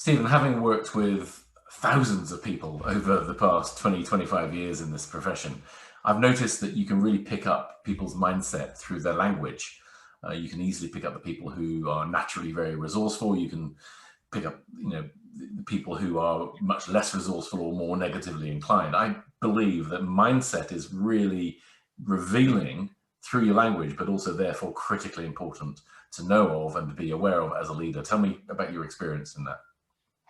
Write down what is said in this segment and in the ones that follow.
Stephen, having worked with thousands of people over the past 20, 25 years in this profession, I've noticed that you can really pick up people's mindset through their language. You can easily pick up the people who are naturally very resourceful. You can pick up, the people who are much less resourceful or more negatively inclined. I believe that mindset is really revealing through your language, but also therefore critically important to know of and to be aware of as a leader. Tell me about your experience in that.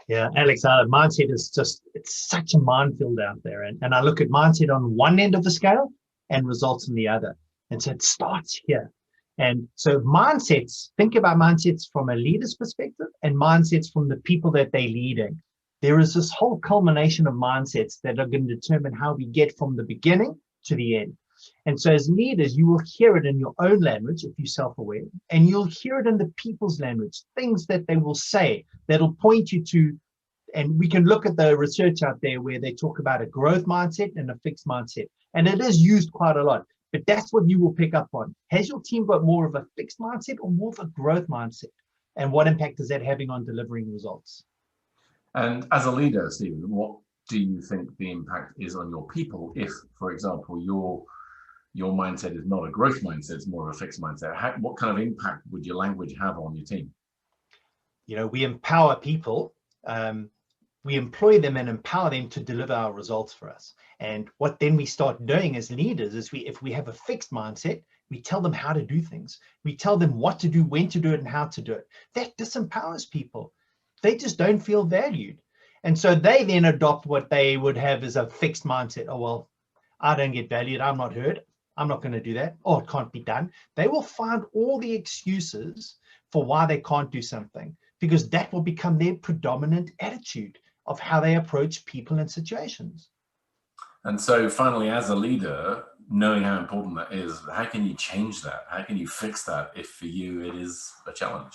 Yeah, Alex, mindset is it's such a minefield out there. And I look at mindset on one end of the scale and results on the other. And so it starts here. And so mindsets, think about mindsets from a leader's perspective and mindsets from the people that they're leading. There is this whole culmination of mindsets that are going to determine how we get from the beginning to the end. And so as leaders, you will hear it in your own language if you're self-aware, and you'll hear it in the people's language, things that they will say that'll point you to, and we can look at the research out there where they talk about a growth mindset and a fixed mindset. And it is used quite a lot, but that's what you will pick up on. Has your team got more of a fixed mindset or more of a growth mindset? And what impact is that having on delivering results? And as a leader, Stephen, what do you think the impact is on your people if, for example, your mindset is not a growth mindset, it's more of a fixed mindset? What kind of impact would your language have on your team? We empower people. We employ them and empower them to deliver our results for us. And what then we start doing as leaders is if we have a fixed mindset, we tell them how to do things. We tell them what to do, when to do it, and how to do it. That disempowers people. They just don't feel valued. And so they then adopt what they would have as a fixed mindset. Oh, well, I don't get valued. I'm not heard. I'm not going to do that. Oh, it can't be done. They will find all the excuses for why they can't do something, because that will become their predominant attitude of how they approach people and situations. And so finally, as a leader, knowing how important that is, how can you change that? How can you fix that if for you it is a challenge?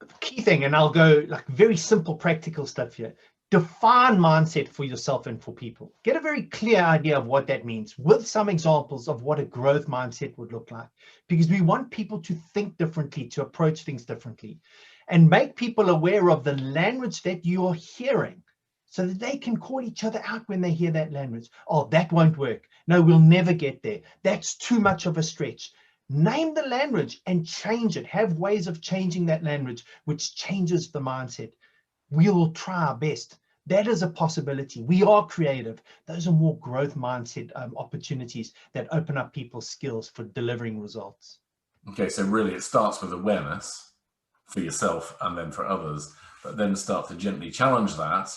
The key thing, and I'll go like very simple, practical stuff here. Define mindset for yourself and for people. Get a very clear idea of what that means with some examples of what a growth mindset would look like, because we want people to think differently, to approach things differently, and make people aware of the language that you're hearing so that they can call each other out when they hear that language. Oh, that won't work. No, we'll never get there. That's too much of a stretch. Name the language and change it. Have ways of changing that language, which changes the mindset. We will try our best. That is a possibility. We are creative. Those are more growth mindset opportunities that open up people's skills for delivering results. Okay, so really it starts with awareness for yourself and then for others, but then start to gently challenge that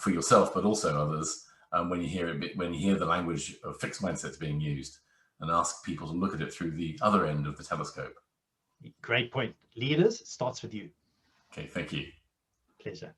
for yourself, but also others. When you hear the language of fixed mindsets being used, and ask people to look at it through the other end of the telescope. Great point. Leaders, it starts with you. Okay, thank you. Pleasure.